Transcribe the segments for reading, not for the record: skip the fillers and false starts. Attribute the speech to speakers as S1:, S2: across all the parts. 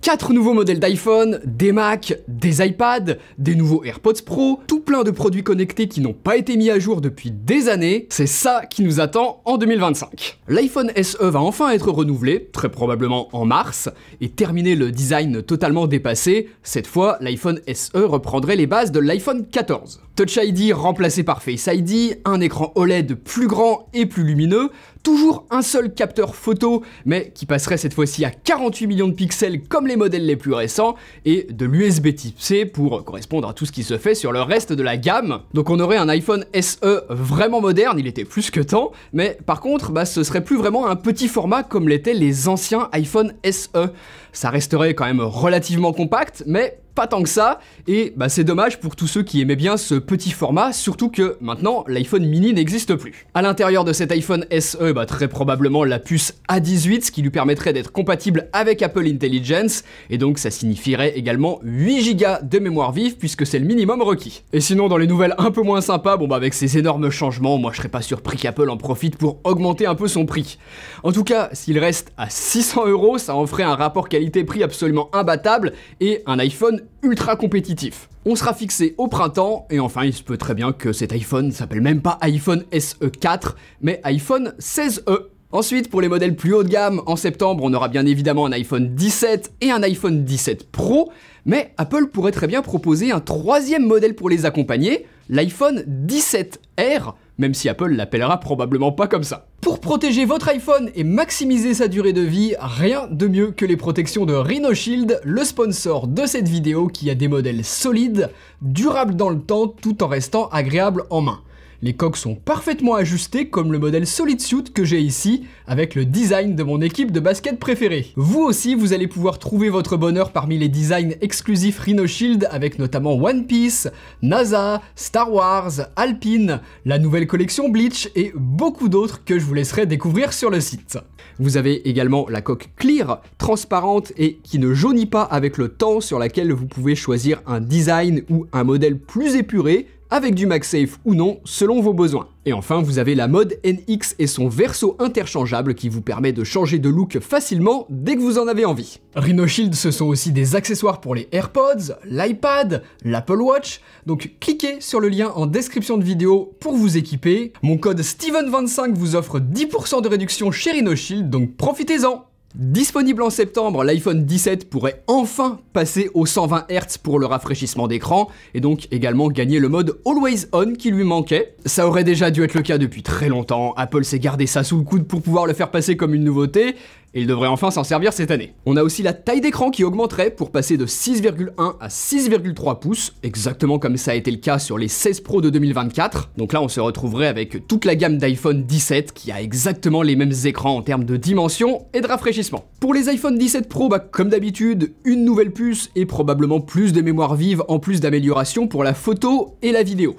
S1: 4 nouveaux modèles d'iPhone, des Mac, des iPads, des nouveaux AirPods Pro, tout plein de produits connectés qui n'ont pas été mis à jour depuis des années, c'est ça qui nous attend en 2025. L'iPhone SE va enfin être renouvelé, très probablement en mars, et terminer le design totalement dépassé, cette fois l'iPhone SE reprendrait les bases de l'iPhone 14. Touch ID remplacé par Face ID, un écran OLED plus grand et plus lumineux, toujours un seul capteur photo, mais qui passerait cette fois-ci à 48 millions de pixels comme les modèles les plus récents, et de l'USB Type C pour correspondre à tout ce qui se fait sur le reste de la gamme. Donc on aurait un iPhone SE vraiment moderne, il était plus que temps, mais par contre, ce serait plus vraiment un petit format comme l'étaient les anciens iPhone SE. Ça resterait quand même relativement compact, mais pas tant que ça, et c'est dommage pour tous ceux qui aimaient bien ce petit format, surtout que maintenant l'iPhone mini n'existe plus. À l'intérieur de cet iPhone SE, très probablement la puce A18, ce qui lui permettrait d'être compatible avec Apple Intelligence, et donc ça signifierait également 8 Go de mémoire vive, puisque c'est le minimum requis. Et sinon, dans les nouvelles un peu moins sympas, avec ces énormes changements, moi je serais pas surpris qu'Apple en profite pour augmenter un peu son prix. En tout cas, s'il reste à 600 €, ça en ferait un rapport qualité-prix absolument imbattable, et un iPhone ultra compétitif. On sera fixé au printemps, et enfin il se peut très bien que cet iPhone ne s'appelle même pas iPhone SE 4, mais iPhone 16e. Ensuite, pour les modèles plus haut de gamme, en septembre, on aura bien évidemment un iPhone 17 et un iPhone 17 Pro, mais Apple pourrait très bien proposer un troisième modèle pour les accompagner, l'iPhone 17R, même si Apple l'appellera probablement pas comme ça. Pour protéger votre iPhone et maximiser sa durée de vie, rien de mieux que les protections de Rhino Shield, le sponsor de cette vidéo qui a des modèles solides, durables dans le temps tout en restant agréables en main. Les coques sont parfaitement ajustées comme le modèle Solid Suit que j'ai ici, avec le design de mon équipe de basket préférée. Vous aussi, vous allez pouvoir trouver votre bonheur parmi les designs exclusifs Rhino Shield, avec notamment One Piece, NASA, Star Wars, Alpine, la nouvelle collection Bleach et beaucoup d'autres que je vous laisserai découvrir sur le site. Vous avez également la coque clear, transparente et qui ne jaunit pas avec le temps, sur laquelle vous pouvez choisir un design ou un modèle plus épuré, avec du MagSafe ou non, selon vos besoins. Et enfin, vous avez la mode NX et son verso interchangeable qui vous permet de changer de look facilement dès que vous en avez envie. Rhino Shield, ce sont aussi des accessoires pour les AirPods, l'iPad, l'Apple Watch, donc cliquez sur le lien en description de vidéo pour vous équiper. Mon code Steven25 vous offre 10% de réduction chez Rhino Shield, donc profitez-en! Disponible en septembre, l'iPhone 17 pourrait enfin passer aux 120 Hz pour le rafraîchissement d'écran et donc également gagner le mode Always On qui lui manquait. Ça aurait déjà dû être le cas depuis très longtemps, Apple s'est gardé ça sous le coude pour pouvoir le faire passer comme une nouveauté, et il devrait enfin s'en servir cette année. On a aussi la taille d'écran qui augmenterait pour passer de 6,1 à 6,3 pouces, exactement comme ça a été le cas sur les 16 Pro de 2024. Donc là on se retrouverait avec toute la gamme d'iPhone 17 qui a exactement les mêmes écrans en termes de dimension et de rafraîchissement. Pour les iPhone 17 Pro, comme d'habitude, une nouvelle puce et probablement plus de mémoire vive en plus d'amélioration pour la photo et la vidéo.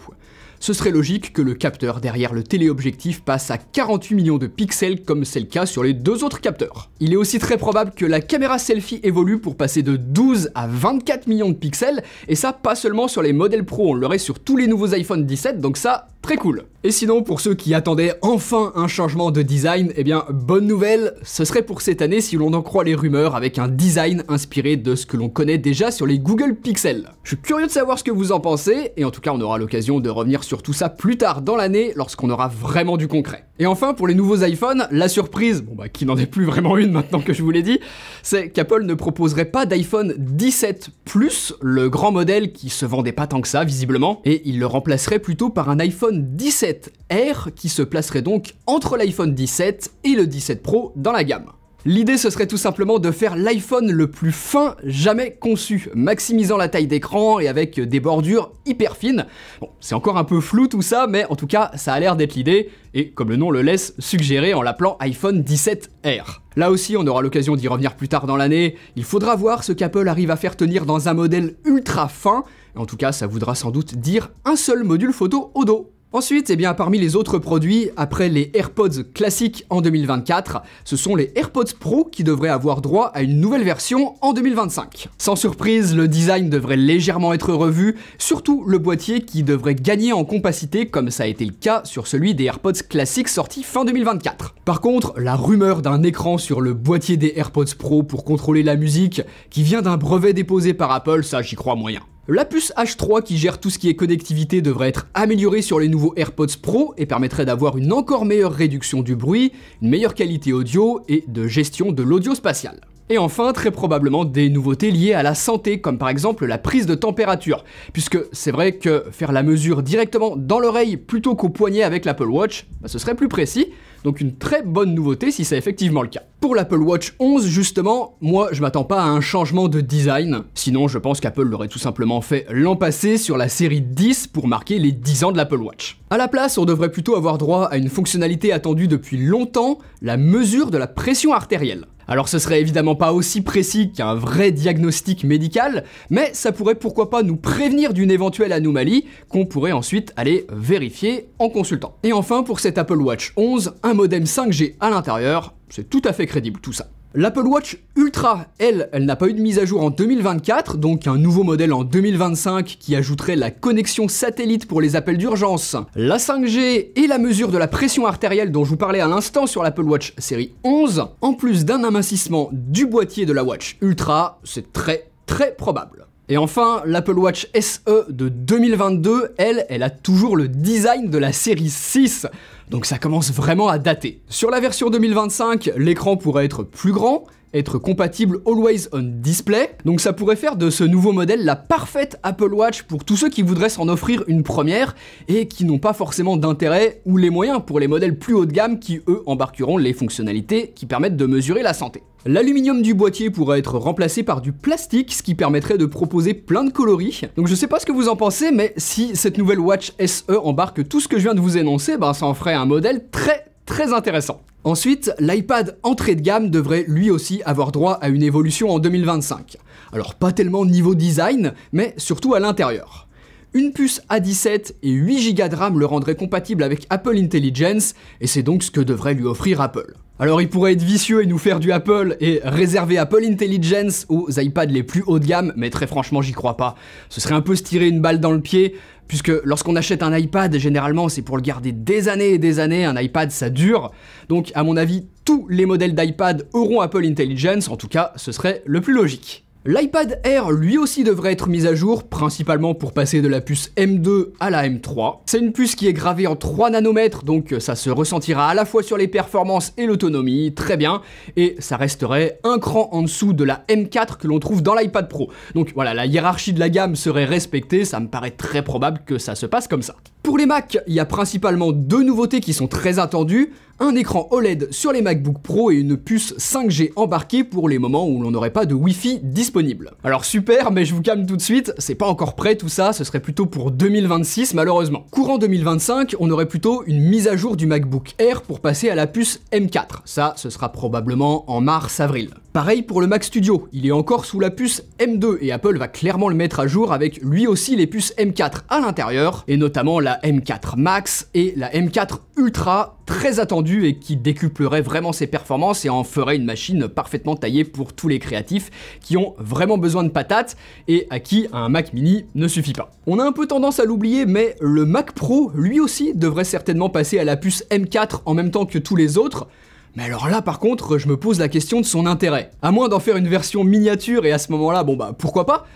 S1: Ce serait logique que le capteur derrière le téléobjectif passe à 48 millions de pixels comme c'est le cas sur les deux autres capteurs. Il est aussi très probable que la caméra selfie évolue pour passer de 12 à 24 millions de pixels, et ça pas seulement sur les modèles Pro, on l'aurait sur tous les nouveaux iPhone 17, donc ça, très cool. Et sinon, pour ceux qui attendaient enfin un changement de design, bonne nouvelle, ce serait pour cette année si l'on en croit les rumeurs, avec un design inspiré de ce que l'on connaît déjà sur les Google Pixel. Je suis curieux de savoir ce que vous en pensez, et en tout cas on aura l'occasion de revenir sur tout ça plus tard dans l'année, lorsqu'on aura vraiment du concret. Et enfin, pour les nouveaux iPhones, la surprise, qui n'en est plus vraiment une maintenant que je vous l'ai dit, c'est qu'Apple ne proposerait pas d'iPhone 17 Plus, le grand modèle qui se vendait pas tant que ça visiblement, et il le remplacerait plutôt par un iPhone 17R qui se placerait donc entre l'iPhone 17 et le 17 Pro dans la gamme. L'idée, ce serait tout simplement de faire l'iPhone le plus fin jamais conçu, maximisant la taille d'écran et avec des bordures hyper fines. Bon, c'est encore un peu flou tout ça, mais en tout cas, ça a l'air d'être l'idée, et comme le nom le laisse suggérer en l'appelant iPhone 17R. Là aussi, on aura l'occasion d'y revenir plus tard dans l'année, il faudra voir ce qu'Apple arrive à faire tenir dans un modèle ultra fin, et en tout cas, ça voudra sans doute dire un seul module photo au dos. Ensuite, eh bien, parmi les autres produits, après les AirPods classiques en 2024, ce sont les AirPods Pro qui devraient avoir droit à une nouvelle version en 2025. Sans surprise, le design devrait légèrement être revu, surtout le boîtier qui devrait gagner en compacité comme ça a été le cas sur celui des AirPods classiques sortis fin 2024. Par contre, la rumeur d'un écran sur le boîtier des AirPods Pro pour contrôler la musique qui vient d'un brevet déposé par Apple, ça j'y crois moyen. La puce H3 qui gère tout ce qui est connectivité devrait être améliorée sur les nouveaux AirPods Pro et permettrait d'avoir une encore meilleure réduction du bruit, une meilleure qualité audio et de gestion de l'audio spatial. Et enfin, très probablement des nouveautés liées à la santé, comme par exemple la prise de température, puisque c'est vrai que faire la mesure directement dans l'oreille plutôt qu'au poignet avec l'Apple Watch, ce serait plus précis, donc une très bonne nouveauté si c'est effectivement le cas. Pour l'Apple Watch 11, justement, moi je m'attends pas à un changement de design, sinon je pense qu'Apple l'aurait tout simplement fait l'an passé sur la série 10 pour marquer les 10 ans de l'Apple Watch. À la place, on devrait plutôt avoir droit à une fonctionnalité attendue depuis longtemps, la mesure de la pression artérielle. Alors ce serait évidemment pas aussi précis qu'un vrai diagnostic médical, mais ça pourrait pourquoi pas nous prévenir d'une éventuelle anomalie qu'on pourrait ensuite aller vérifier en consultant. Et enfin pour cet Apple Watch 11, un modem 5G à l'intérieur, c'est tout à fait crédible tout ça. L'Apple Watch Ultra, elle n'a pas eu de mise à jour en 2024, donc un nouveau modèle en 2025 qui ajouterait la connexion satellite pour les appels d'urgence, la 5G et la mesure de la pression artérielle dont je vous parlais à l'instant sur l'Apple Watch série 11, en plus d'un amincissement du boîtier de la Watch Ultra, c'est très probable. Et enfin, l'Apple Watch SE de 2022, elle a toujours le design de la série 6, donc ça commence vraiment à dater. Sur la version 2025, l'écran pourrait être plus grand, être compatible Always On Display, donc ça pourrait faire de ce nouveau modèle la parfaite Apple Watch pour tous ceux qui voudraient s'en offrir une première et qui n'ont pas forcément d'intérêt ou les moyens pour les modèles plus haut de gamme qui eux embarqueront les fonctionnalités qui permettent de mesurer la santé. L'aluminium du boîtier pourrait être remplacé par du plastique, ce qui permettrait de proposer plein de coloris. Donc je sais pas ce que vous en pensez, mais si cette nouvelle Watch SE embarque tout ce que je viens de vous énoncer, ça en ferait un modèle très intéressant. Ensuite, l'iPad entrée de gamme devrait lui aussi avoir droit à une évolution en 2025. Alors pas tellement niveau design, mais surtout à l'intérieur. Une puce A17 et 8 Go de RAM le rendraient compatible avec Apple Intelligence, et c'est donc ce que devrait lui offrir Apple. Alors il pourrait être vicieux et nous faire du Apple et réserver Apple Intelligence aux iPads les plus haut de gamme, mais très franchement j'y crois pas. Ce serait un peu se tirer une balle dans le pied, puisque lorsqu'on achète un iPad, généralement c'est pour le garder des années et des années, un iPad ça dure. Donc à mon avis, tous les modèles d'iPad auront Apple Intelligence, en tout cas ce serait le plus logique. L'iPad Air lui aussi devrait être mis à jour, principalement pour passer de la puce M2 à la M3. C'est une puce qui est gravée en 3 nanomètres, donc ça se ressentira à la fois sur les performances et l'autonomie, très bien, et ça resterait un cran en dessous de la M4 que l'on trouve dans l'iPad Pro. Donc voilà, la hiérarchie de la gamme serait respectée, ça me paraît très probable que ça se passe comme ça. Pour les Mac, il y a principalement 2 nouveautés qui sont très attendues. Un écran OLED sur les MacBook Pro et une puce 5G embarquée pour les moments où l'on n'aurait pas de Wi-Fi disponible. Alors super, mais je vous calme tout de suite, c'est pas encore prêt tout ça, ce serait plutôt pour 2026 malheureusement. Courant 2025, on aurait plutôt une mise à jour du MacBook Air pour passer à la puce M4. Ça, ce sera probablement en mars-avril. Pareil pour le Mac Studio, il est encore sous la puce M2 et Apple va clairement le mettre à jour avec lui aussi les puces M4 à l'intérieur, et notamment la M4 Max et la M4 Ultra, très attendue et qui décuplerait vraiment ses performances et en ferait une machine parfaitement taillée pour tous les créatifs qui ont vraiment besoin de patates et à qui un Mac mini ne suffit pas. On a un peu tendance à l'oublier, mais le Mac Pro lui aussi devrait certainement passer à la puce M4 en même temps que tous les autres. Mais alors là par contre, je me pose la question de son intérêt. À moins d'en faire une version miniature et à ce moment-là, pourquoi pas ?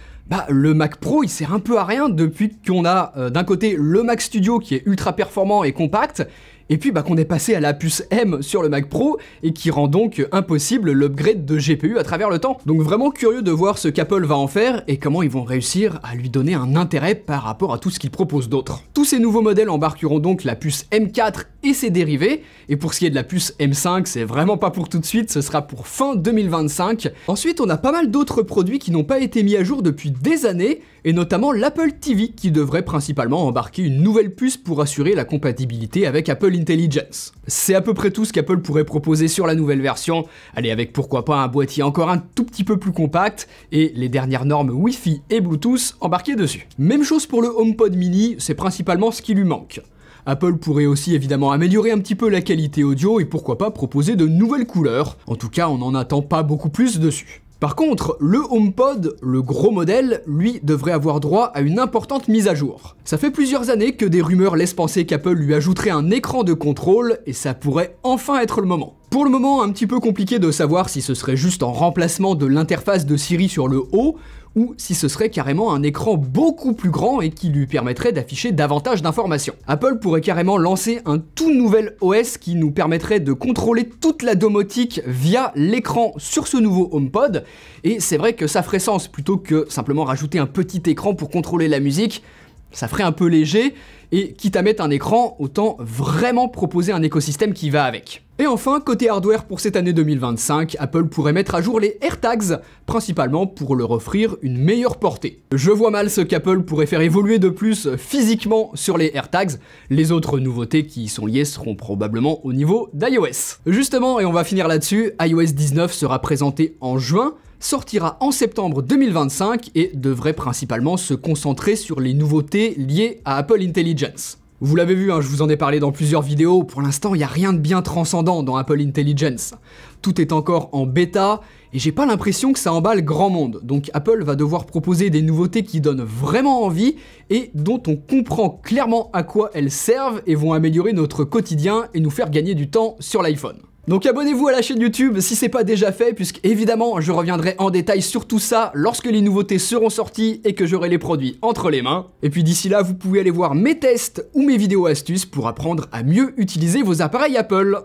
S1: Le Mac Pro il sert un peu à rien depuis qu'on a d'un côté le Mac Studio qui est ultra performant et compact, et puis qu'on est passé à la puce M sur le Mac Pro et qui rend donc impossible l'upgrade de GPU à travers le temps. Donc vraiment curieux de voir ce qu'Apple va en faire et comment ils vont réussir à lui donner un intérêt par rapport à tout ce qu'ils proposent d'autre. Tous ces nouveaux modèles embarqueront donc la puce M4 et ses dérivés, et pour ce qui est de la puce M5, c'est vraiment pas pour tout de suite, ce sera pour fin 2025. Ensuite, on a pas mal d'autres produits qui n'ont pas été mis à jour depuis des années, et notamment l'Apple TV qui devrait principalement embarquer une nouvelle puce pour assurer la compatibilité avec Apple Intelligence. C'est à peu près tout ce qu'Apple pourrait proposer sur la nouvelle version, allez avec pourquoi pas un boîtier encore un tout petit peu plus compact et les dernières normes Wi-Fi et Bluetooth embarquées dessus. Même chose pour le HomePod mini, c'est principalement ce qui lui manque. Apple pourrait aussi évidemment améliorer un petit peu la qualité audio et pourquoi pas proposer de nouvelles couleurs. En tout cas, on n'en attend pas beaucoup plus dessus. Par contre, le HomePod, le gros modèle, lui devrait avoir droit à une importante mise à jour. Ça fait plusieurs années que des rumeurs laissent penser qu'Apple lui ajouterait un écran de contrôle et ça pourrait enfin être le moment. Pour le moment, un petit peu compliqué de savoir si ce serait juste en remplacement de l'interface de Siri sur le haut ou si ce serait carrément un écran beaucoup plus grand et qui lui permettrait d'afficher davantage d'informations. Apple pourrait carrément lancer un tout nouvel OS qui nous permettrait de contrôler toute la domotique via l'écran sur ce nouveau HomePod, et c'est vrai que ça ferait sens plutôt que simplement rajouter un petit écran pour contrôler la musique. Ça ferait un peu léger, et quitte à mettre un écran, autant vraiment proposer un écosystème qui va avec. Et enfin, côté hardware pour cette année 2025, Apple pourrait mettre à jour les AirTags, principalement pour leur offrir une meilleure portée. Je vois mal ce qu'Apple pourrait faire évoluer de plus physiquement sur les AirTags. Les autres nouveautés qui y sont liées seront probablement au niveau d'iOS. Justement, et on va finir là-dessus, iOS 19 sera présenté en juin, sortira en septembre 2025 et devrait principalement se concentrer sur les nouveautés liées à Apple Intelligence. Vous l'avez vu, je vous en ai parlé dans plusieurs vidéos, pour l'instant il n'y a rien de bien transcendant dans Apple Intelligence. Tout est encore en bêta, et j'ai pas l'impression que ça emballe grand monde, donc Apple va devoir proposer des nouveautés qui donnent vraiment envie, et dont on comprend clairement à quoi elles servent et vont améliorer notre quotidien et nous faire gagner du temps sur l'iPhone. Donc abonnez-vous à la chaîne YouTube si c'est pas déjà fait, puisque évidemment je reviendrai en détail sur tout ça lorsque les nouveautés seront sorties et que j'aurai les produits entre les mains. Et puis d'ici là, vous pouvez aller voir mes tests ou mes vidéos astuces pour apprendre à mieux utiliser vos appareils Apple.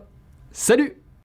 S1: Salut!